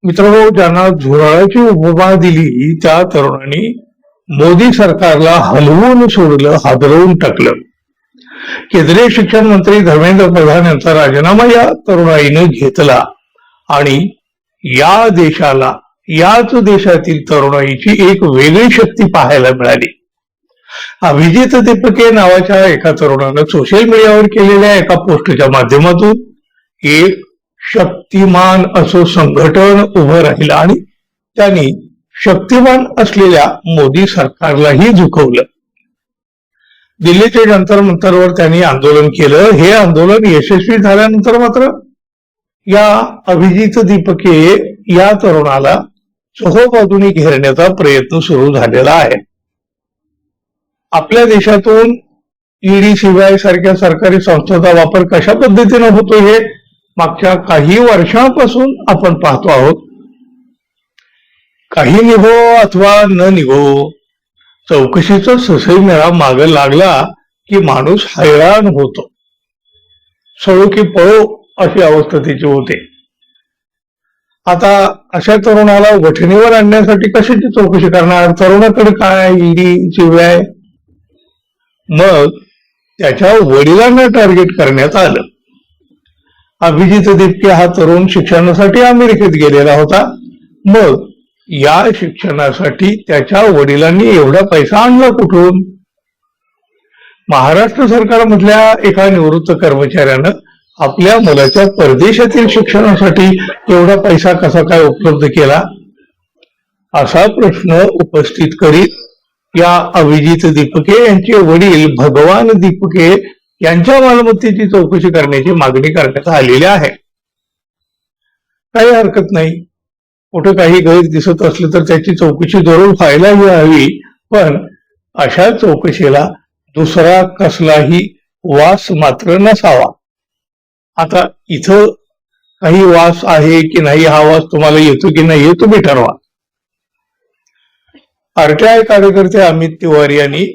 मित्रांनो, ज्यांना झुरळाची उपमा दिली त्या तरुणांनी मोदी सरकारला हलवून सोडलं, हादरवून टाकलं. केंद्रीय शिक्षण मंत्री धर्मेंद्र प्रधान यांचा राजीनामा या तरुणाईनं घेतला आणि या देशाला, याच देशातील तरुणाईची एक वेगळी शक्ती पाहायला मिळाली. अभिजित दीपके नावाच्या एका तरुणानं सोशल मीडियावर केलेल्या एका पोस्टच्या माध्यमातून एक शक्तिमान असं संघटन उभं राहिलं आणि त्यांनी शक्तिमान असलेल्या मोदी सरकारलाही झुकवलं. दिल्लीच्या जंतर मंतरवर त्यांनी आंदोलन केलं. हे आंदोलन यशस्वी झाल्यानंतर मात्र या अभिजित दीपके या तरुणाला चोहोबाजूने घेरण्याचा प्रयत्न सुरू झालेला आहे. आपल्या देशातून ईडी, सीबीआय सारख्या सरकारी संस्थांचा वापर कशा पद्धतीने होतो हे मागच्या काही वर्षांपासून आपण पाहतो आहोत. काही निघो अथवा न निघो, चौकशीचा ससई मेळा माग लागला की माणूस हैराण होतो. सळो की पळो अशी अवस्था त्याची होते. आता अशा तरुणाला वठणीवर आणण्यासाठी कशाची चौकशी करणार? तरुणाकडे काय ईडी, सीबीआय? मग त्याच्या वडिलांना टार्गेट करण्यात आलं. अभिजित दीपके हा तरुण शिक्षणासाठी अमेरिकेत गेलेला होता. मग या शिक्षणासाठी त्याच्या वडिलांनी एवढा पैसा आणला कुठून? महाराष्ट्र सरकारमधल्या एका निवृत्त कर्मचाऱ्यानं आपल्या मुलाच्या परदेशातील शिक्षणासाठी एवढा पैसा कसा काय उपलब्ध केला, असा प्रश्न उपस्थित करीत या अभिजित दीपके यांचे वडील भगवान दीपके यांच्या मालमत्तेची चौकशी करण्याची मागणी करण्यात आलेली आहे. काही हरकत नाही, कुठं काही गैर दिसत असलं तर त्याची चौकशी जरूर व्हायलाही हवी, पण अशा चौकशीला दुसरा कसलाही वास मात्र नसावा. आता इथं काही वास आहे की नाही, हा वास तुम्हाला येतो की नाही हे तुम्ही ठरवा. आरटीआय कार्यकर्ते अमित तिवारी यांनी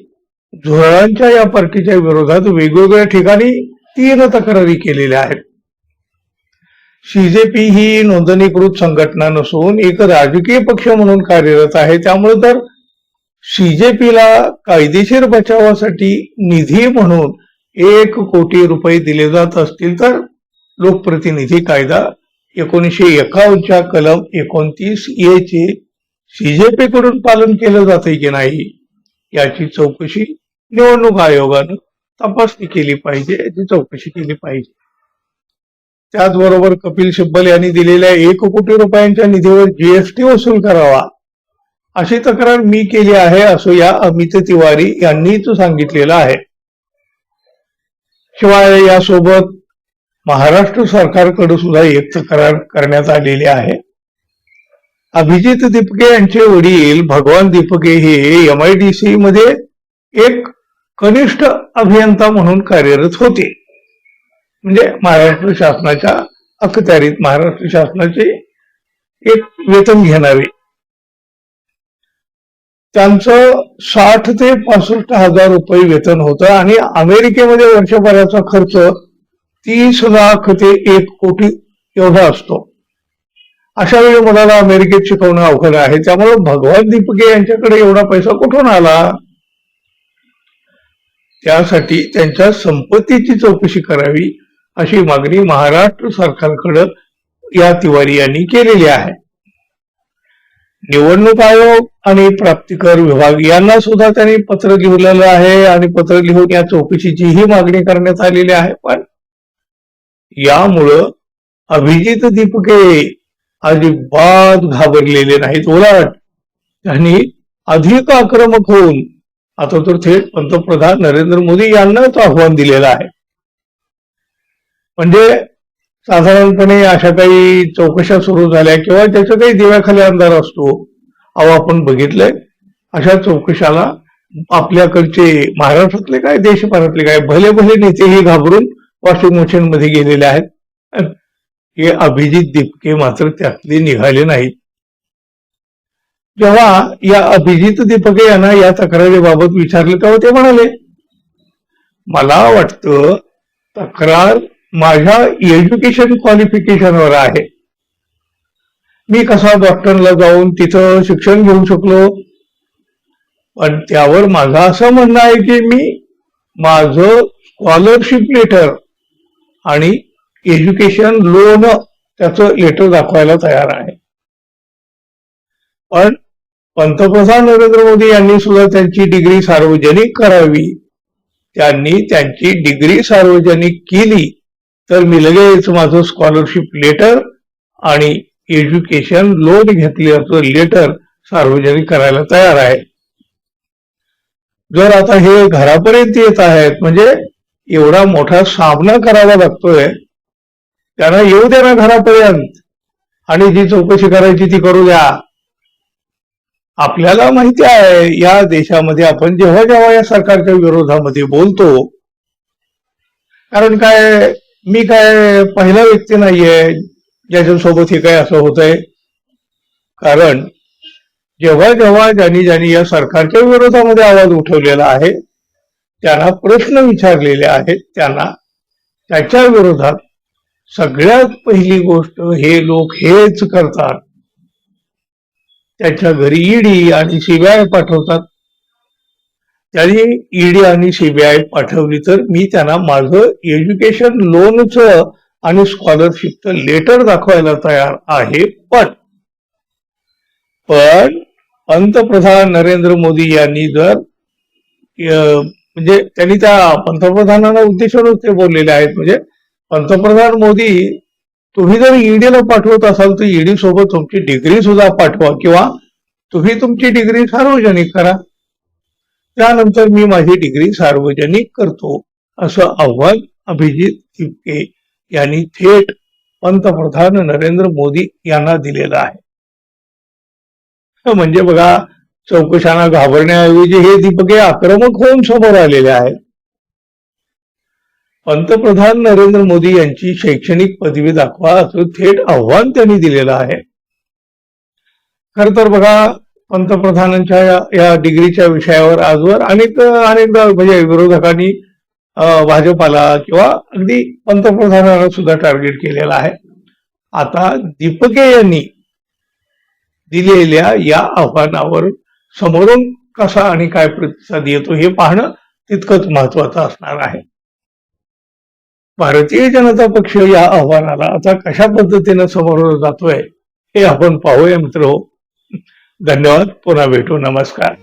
झुरळांच्या या पार्टीच्या विरोधात वेगवेगळ्या ठिकाणी 3 तक्रारी केलेल्या आहेत. सीजेपी ही नोंदणीकृत संघटना नसून एक राजकीय पक्ष म्हणून कार्यरत आहे. त्यामुळे तर सीजेपीला कायदेशीर बचावासाठी निधी म्हणून 1 कोटी रुपये दिले जात असतील तर लोकप्रतिनिधी कायदा 1951च्या कलम 29A चे सीजेपी कडून पालन केलं जाते की नाही याची चौकशी निवडणूक आयोगानं तपासणी केली पाहिजे, याची चौकशी केली पाहिजे. त्याचबरोबर कपिल सिब्बल यांनी दिलेल्या 1 कोटी रुपयांच्या निधीवर जीएसटी वसूल करावा अशी तक्रार मी केली आहे, असं या अमित तिवारी यांनीच सांगितलेलं आहे. शिवाय यासोबत महाराष्ट्र सरकारकडे सुद्धा एक तक्रार करण्यात आलेली आहे. अभिजित दीपके यांचे वडील भगवान दीपके हे MIDC मध्ये एक कनिष्ठ अभियंता म्हणून कार्यरत होते. म्हणजे महाराष्ट्र शासनाच्या अखत्यारीत, महाराष्ट्र शासनाचे एक वेतन घेणारे. त्यांचं 60 ते 65 हजार रुपये वेतन होतं आणि अमेरिकेमध्ये वर्षभराचा खर्च 30 लाख ते 1 कोटी एवढा असतो. अशा वेळी मुलाला अमेरिकेत शिकवणं अवघड आहे. त्यामुळे भगवान दीपके यांच्याकडे एवढा पैसा कुठून आला? त्यासाठी त्यांच्या संपत्तीची चौकशी करावी अशी मागणी महाराष्ट्र सरकारकडे या तिवारी यांनी केलेली आहे. निवडणूक आयोग आणि प्राप्तिकर विभाग यांना सुद्धा त्यांनी पत्र लिहिलेलं आहे आणि पत्र लिहून या चौकशीचीही मागणी करण्यात आलेली आहे. पण यामुळं अभिजित दीपके अजिबात घाबरलेले नाहीत. उलट त्यांनी अधिक आक्रमक होऊन आता तर थेट पंतप्रधान नरेंद्र मोदी यांनाच आव्हान दिलेलं आहे. म्हणजे साधारणपणे अशा काही चौकशा सुरू झाल्या किंवा त्याच्या काही दिव्याखाली अंधार असतो. अहो, आपण बघितलंय अशा चौकशाला आपल्याकडचे महाराष्ट्रातले काय, देशभरातले काय भले भले नेतेही घाबरून वॉशिंग मशीन मध्ये गेलेले आहेत. हे अभिजित दीपके मात्र त्यातले निघाले नाहीत. जेव्हा या अभिजित दीपके यांना या तक्रारीबाबत विचारले तेव्हा ते म्हणाले, मला वाटतं तक्रार माझ्या एज्युकेशन क्वालिफिकेशनवर आहे. मी कसा बॉस्टनला जाऊन तिथं शिक्षण घेऊ शकलो, पण त्यावर माझं असं म्हणणं आहे की मी माझं स्कॉलरशिप लेटर आणि एज्युकेशन लोन त्याचं लेटर दाखवायला तयार आहे. पण पंतप्रधान नरेंद्र मोदी यांनी सुद्धा त्यांची डिग्री सार्वजनिक करावी. त्यांनी त्यांची डिग्री सार्वजनिक केली तर मी लगेच माझं स्कॉलरशिप लेटर आणि एज्युकेशन लोन घेतल्याचं लेटर सार्वजनिक करायला तयार आहे. जर आता हे घरापर्यंत येत आहेत म्हणजे एवढा मोठा सामना करावा लागतोय, त्यांना येऊ द्या ना घरापर्यंत आणि जी चौकशी करायची ती करू द्या. आपल्याला माहिती आहे या देशामध्ये आपण जेव्हा जेव्हा या सरकारच्या विरोधामध्ये बोलतो, कारण काय मी काय पहिला व्यक्ती नाहीये ज्याच्यासोबत हे काय असं होतंय. कारण जेव्हा जेव्हा ज्यांनी या सरकारच्या विरोधामध्ये आवाज उठवलेला आहे, त्यांना प्रश्न विचारलेले आहेत, त्यांना त्याच्या विरोधात सगळ्यात पहिली गोष्ट हे लोक हेच करतात, त्यांच्या घरी ईडी आणि सीबीआय पाठवतात. त्यांनी ईडी आणि सीबीआय पाठवली तर मी त्यांना माझं एज्युकेशन लोनचं आणि स्कॉलरशिपचं लेटर दाखवायला तयार आहे. पण पंतप्रधान नरेंद्र मोदी यांनी जर म्हणजे त्यांनी त्या पंतप्रधानांना उद्देशूनच ते बोललेले आहेत. म्हणजे पंतप्रधान मोदी, तुम्ही जर ईडीला पाठवत असाल तर ईडी सोबत तुमची डिग्री सुद्धा पाठवा किंवा तुम्ही तुमची डिग्री सार्वजनिक करा, त्यानंतर मी माझी डिग्री सार्वजनिक करतो, असं आव्हान अभिजित तिपके यांनी थेट पंतप्रधान नरेंद्र मोदी यांना दिलेलं आहे. म्हणजे बघा, चौकशांना घाबरण्याऐवजी हे दीपके आक्रमक होऊन समोर आलेले आहेत. पंतप्रधान नरेंद्र मोदी यांची शैक्षणिक पदवी दाखवा असं थेट आव्हान त्यांनी दिलेलं आहे. खर तर बघा, पंतप्रधानांच्या या डिग्रीच्या विषयावर आजवर अनेकदा म्हणजे विरोधकांनी भाजपाला किंवा अगदी पंतप्रधानांना सुद्धा टार्गेट केलेलं आहे. आता दीपके यांनी दिलेल्या या आव्हानावर समोरून कसा आणि काय प्रतिसाद येतो हे पाहणं तितकंच महत्वाचं असणार आहे. भारतीय जनता पक्ष या आव्हानाला आता कशा पद्धतीनं समोर जातोय हे आपण पाहूया मित्र. धन्यवाद. पुन्हा भेटू. नमस्कार.